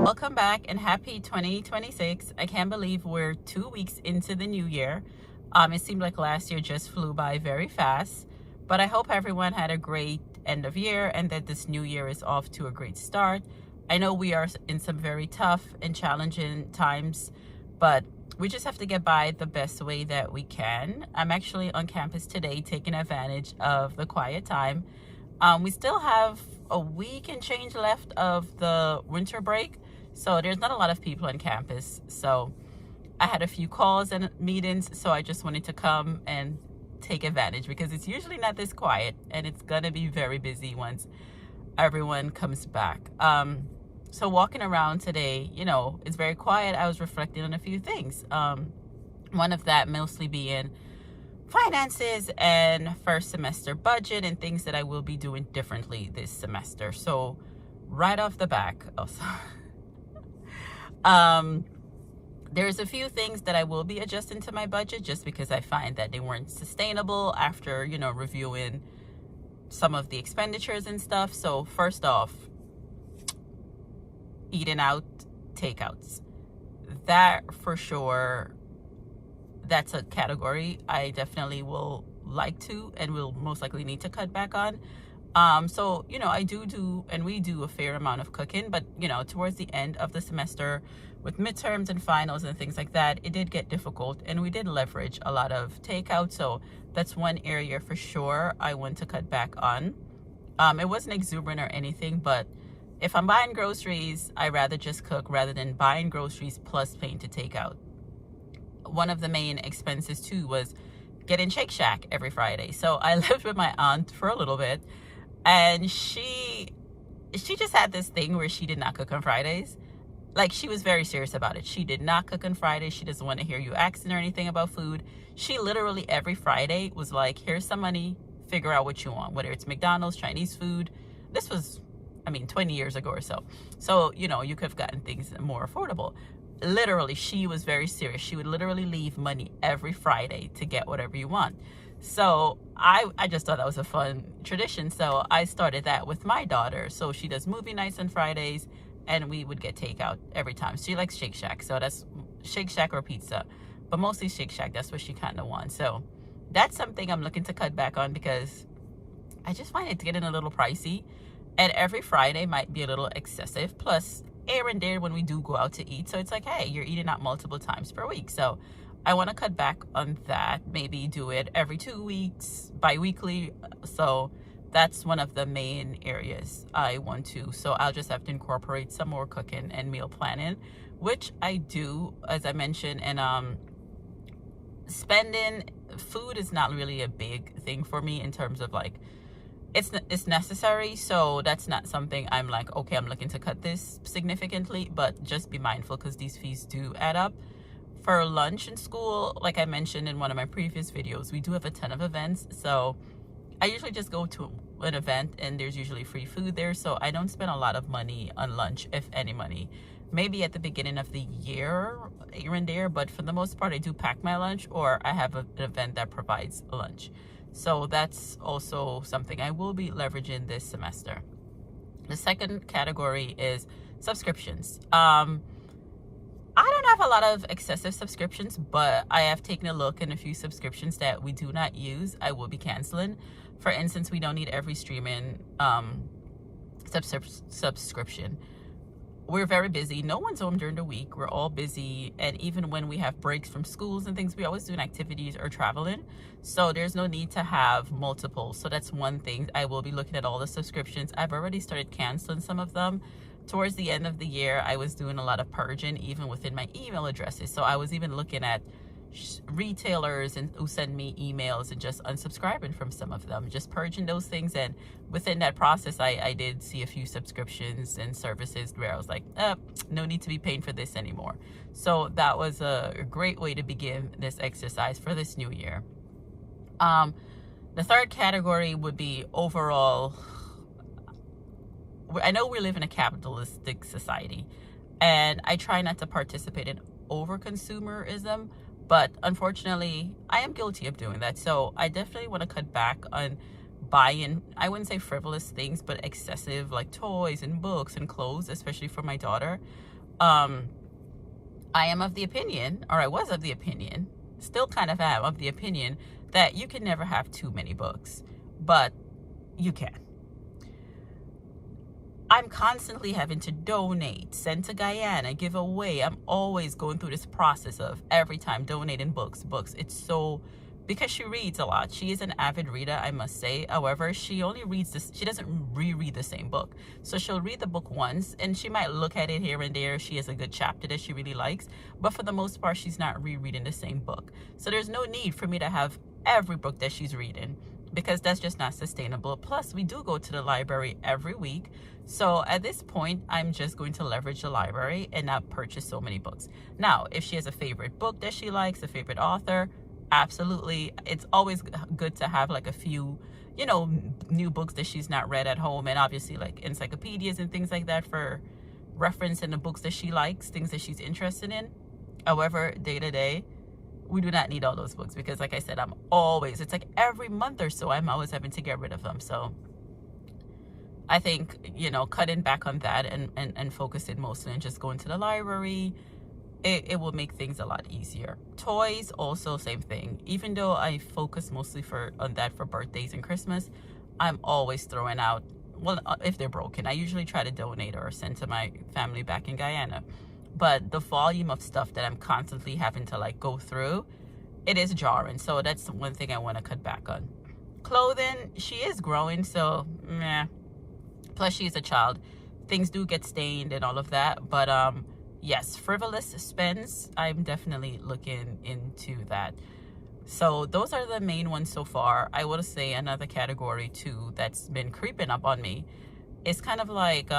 Welcome back and happy 2026. I can't believe we're 2 weeks into the new year. It seemed like last year just flew by very fast, but I hope everyone had a great end of year and that this new year is off to a great start. I know we are in some very tough and challenging times, but we just have to get by the best way that we can. I'm actually on campus today taking advantage of the quiet time. We still have a week and change left of the winter break, so there's not a lot of people on campus. So I had a few calls and meetings, so I just wanted to come and take advantage because it's usually not this quiet, and it's gonna be very busy once everyone comes back. So walking around today, it's very quiet. I was reflecting on a few things. One of that mostly being finances and first semester budget and things that I will be doing differently this semester. So right off the back, there's a few things that I will be adjusting to my budget just because I find that they weren't sustainable after, reviewing some of the expenditures and stuff. So first off, eating out, takeouts. That for sure, that's a category I definitely will like to and will most likely need to cut back on. So, I do and we do a fair amount of cooking, but, towards the end of the semester with midterms and finals and things like that, it did get difficult and we did leverage a lot of takeout. So that's one area for sure I want to cut back on. It wasn't exuberant or anything, but if I'm buying groceries, I rather just cook rather than buying groceries plus paying to take out. One of the main expenses too was getting Shake Shack every Friday. So I lived with my aunt for a little bit, and she just had this thing where she did not cook on Fridays. Like, she was very serious about it. She did not cook on Fridays. She doesn't want to hear you asking or anything about food. She literally every Friday was like, here's some money, figure out what you want, whether it's McDonald's, Chinese food. This was 20 years ago or so. So, you could have gotten things more affordable. Literally, she was very serious. She would literally leave money every Friday to get whatever you want. So I just thought that was a fun tradition. So I started that with my daughter. So she does movie nights on Fridays, and we would get takeout every time. She likes Shake Shack. So that's Shake Shack or pizza, but mostly Shake Shack. That's what she kind of wants. So that's something I'm looking to cut back on because I just find it getting a little pricey. And every Friday might be a little excessive. Plus, here and there when we do go out to eat. So it's like, hey, you're eating out multiple times per week. So I want to cut back on that. Maybe do it every 2 weeks, bi-weekly. So that's one of the main areas I want to. So I'll just have to incorporate some more cooking and meal planning, which I do, as I mentioned. And spending, food is not really a big thing for me in terms of like, it's necessary, so that's not something I'm like, okay, I'm looking to cut this significantly, but just be mindful because these fees do add up. For lunch in school, like I mentioned in one of my previous videos, we do have a ton of events, so I usually just go to an event and there's usually free food there, so I don't spend a lot of money on lunch, if any money. Maybe at the beginning of the year, here and there, but for the most part, I do pack my lunch or I have an event that provides lunch. So that's also something I will be leveraging this semester. The second category is subscriptions. I don't have a lot of excessive subscriptions, but I have taken a look in a few subscriptions that we do not use. I will be canceling. For instance, we don't need every streaming subscription. We're very busy. No one's home during the week. We're all busy. And even when we have breaks from schools and things, we always doing activities or traveling. So there's no need to have multiple. So that's one thing. I will be looking at all the subscriptions. I've already started canceling some of them. Towards the end of the year, I was doing a lot of purging, even within my email addresses. So I was even looking at retailers and who send me emails and just unsubscribing from some of them, just purging those things. And within that process, I did see a few subscriptions and services where I was like, no need to be paying for this anymore. So that was a great way to begin this exercise for this new year. The third category would be overall, I know we live in a capitalistic society, and I try not to participate in over consumerism, but unfortunately I am guilty of doing that. So I definitely want to cut back on buying, I wouldn't say frivolous things, but excessive, like toys and books and clothes, especially for my daughter. um, I am of the opinion, or I was of the opinion, still kind of am of the opinion, that you can never have too many books, but you can. I'm constantly having to donate, send to Guyana, give away. I'm always going through this process of every time donating books. It's so, because she reads a lot. She is an avid reader, I must say. However, she only reads this, she doesn't reread the same book. So she'll read the book once and she might look at it here and there. She has a good chapter that she really likes, but for the most part, she's not rereading the same book. So there's no need for me to have every book that she's reading, because that's just not sustainable. Plus, we do go to the library every week. So at this point, I'm just going to leverage the library and not purchase so many books. Now, if she has a favorite book that she likes, a favorite author, absolutely. It's always good to have like a few, new books that she's not read at home. And obviously like encyclopedias and things like that for reference in the books that she likes, things that she's interested in. However, day to day, we do not need all those books because, like I said, it's like every month or so, I'm always having to get rid of them. So I think, cutting back on that and focusing mostly on just going to the library, it will make things a lot easier. Toys, also same thing. Even though I focus mostly on that for birthdays and Christmas, I'm always throwing out, well, if they're broken, I usually try to donate or send to my family back in Guyana. But the volume of stuff that I'm constantly having to like go through, it is jarring. So that's one thing I want to cut back on. Clothing, she is growing, so meh. Plus she's a child. Things do get stained and all of that. But yes, frivolous spends, I'm definitely looking into that. So those are the main ones so far. I would say another category too that's been creeping up on me. It's kind of like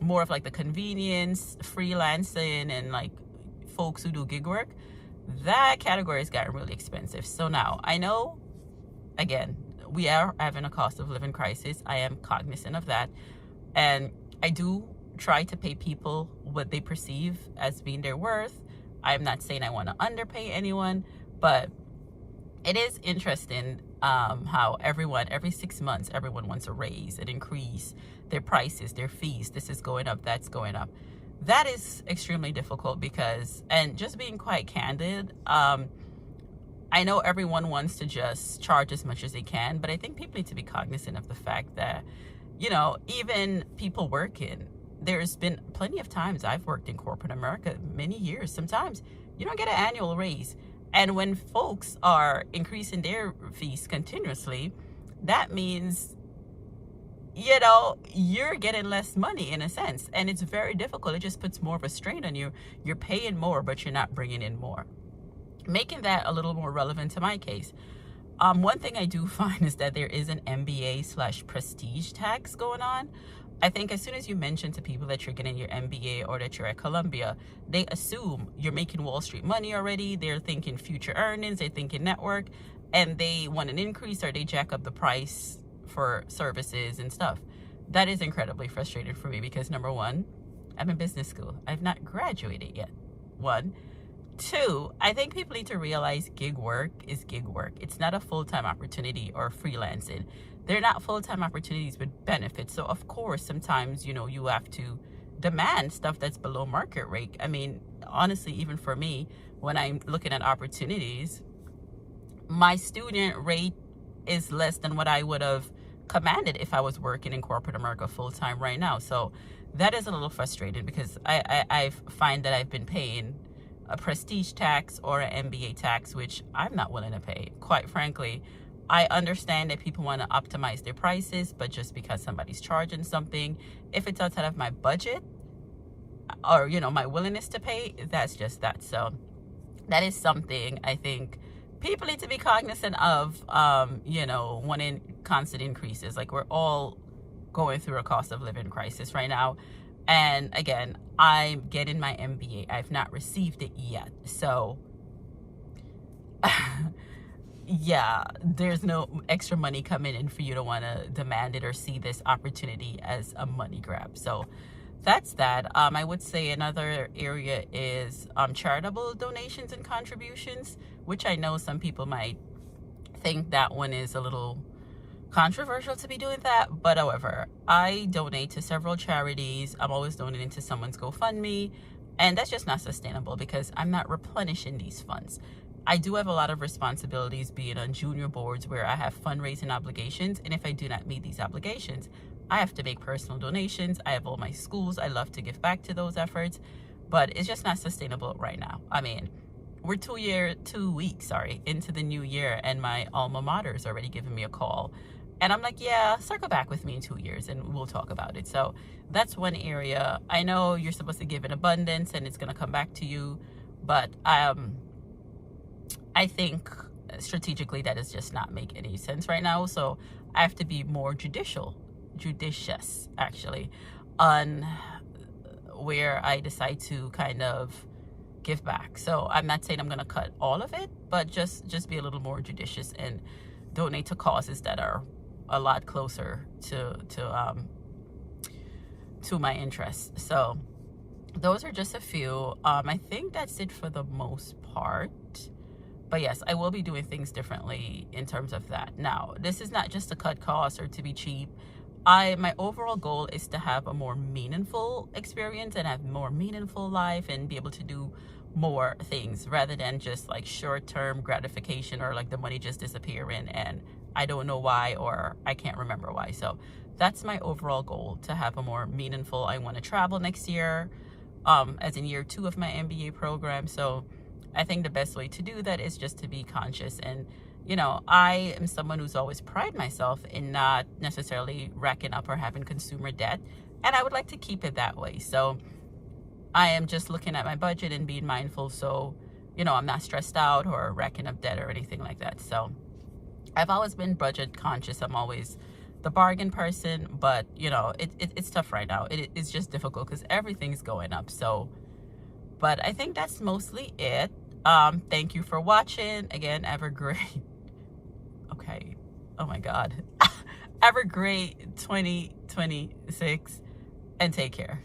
more of like the convenience, freelancing, and like folks who do gig work. That category has gotten really expensive. So now I know, again, we are having a cost of living crisis. I am cognizant of that. And I do try to pay people what they perceive as being their worth. I'm not saying I want to underpay anyone, but it is interesting how every 6 months, everyone wants a raise, an increase, their prices, their fees. This is going up, that's going up. That is extremely difficult because, and just being quite candid, I know everyone wants to just charge as much as they can, but I think people need to be cognizant of the fact that, even people working, there's been plenty of times I've worked in corporate America, many years. Sometimes you don't get an annual raise. And when folks are increasing their fees continuously, that means, you're getting less money in a sense. And it's very difficult. It just puts more of a strain on you. You're paying more, but you're not bringing in more. Making that a little more relevant to my case. One thing I do find is that there is an MBA/prestige tax going on. I think as soon as you mention to people that you're getting your MBA or that you're at Columbia, they assume you're making Wall Street money already. They're thinking future earnings, they're thinking network, and they want an increase or they jack up the price for services and stuff. That is incredibly frustrating for me because, number one, I'm in business school. I've not graduated yet. One. Two, I think people need to realize gig work is gig work. It's not a full-time opportunity or freelancing. They're not full-time opportunities with benefits. So of course, sometimes, you have to demand stuff that's below market rate. I mean, honestly, even for me, when I'm looking at opportunities, my student rate is less than what I would have commanded if I was working in corporate America full-time right now. So that is a little frustrating because I find that I've been paying a prestige tax or an MBA tax, which I'm not willing to pay. Quite frankly, I understand that people want to optimize their prices, but just because somebody's charging something, if it's outside of my budget or, my willingness to pay, that's just that. So that is something I think people need to be cognizant of, wanting constant increases. Like, we're all going through a cost of living crisis right now. And again, I'm getting my MBA. I've not received it yet. So yeah, there's no extra money coming in for you to want to demand it or see this opportunity as a money grab. So that's that. I would say another area is charitable donations and contributions, which I know some people might think that one is a little controversial to be doing that, but however, I donate to several charities. I'm always donating to someone's GoFundMe. And that's just not sustainable because I'm not replenishing these funds. I do have a lot of responsibilities being on junior boards where I have fundraising obligations. And if I do not meet these obligations, I have to make personal donations. I have all my schools. I love to give back to those efforts, but it's just not sustainable right now. I mean, we're 2 weeks, into the new year, and my alma mater is already giving me a call. And I'm like, yeah, circle back with me in 2 years and we'll talk about it. So that's one area. I know you're supposed to give in abundance and it's going to come back to you, but I think strategically that does just not make any sense right now. So I have to be more judicious actually, on where I decide to kind of give back. So I'm not saying I'm going to cut all of it, but just be a little more judicious and donate to causes that are a lot closer to my interests. So those are just a few. I think that's it for the most part. But yes, I will be doing things differently in terms of that. Now, this is not just to cut costs or to be cheap. My overall goal is to have a more meaningful experience and have more meaningful life and be able to do more things rather than just like short-term gratification or like the money just disappearing and I don't know why or I can't remember why. So that's my overall goal, to have a more meaningful. I want to travel next year, as in year 2 of my MBA program. So I think the best way to do that is just to be conscious. And I am someone who's always pride myself in not necessarily racking up or having consumer debt, and I would like to keep it that way. So I am just looking at my budget and being mindful, so I'm not stressed out or racking up debt or anything like that. So I've always been budget conscious. I'm always the bargain person, but it's tough right now. It's just difficult because everything's going up. So, but I think that's mostly it. Thank you for watching. Again, have a great, okay, oh my God. Have a great 2026 and take care.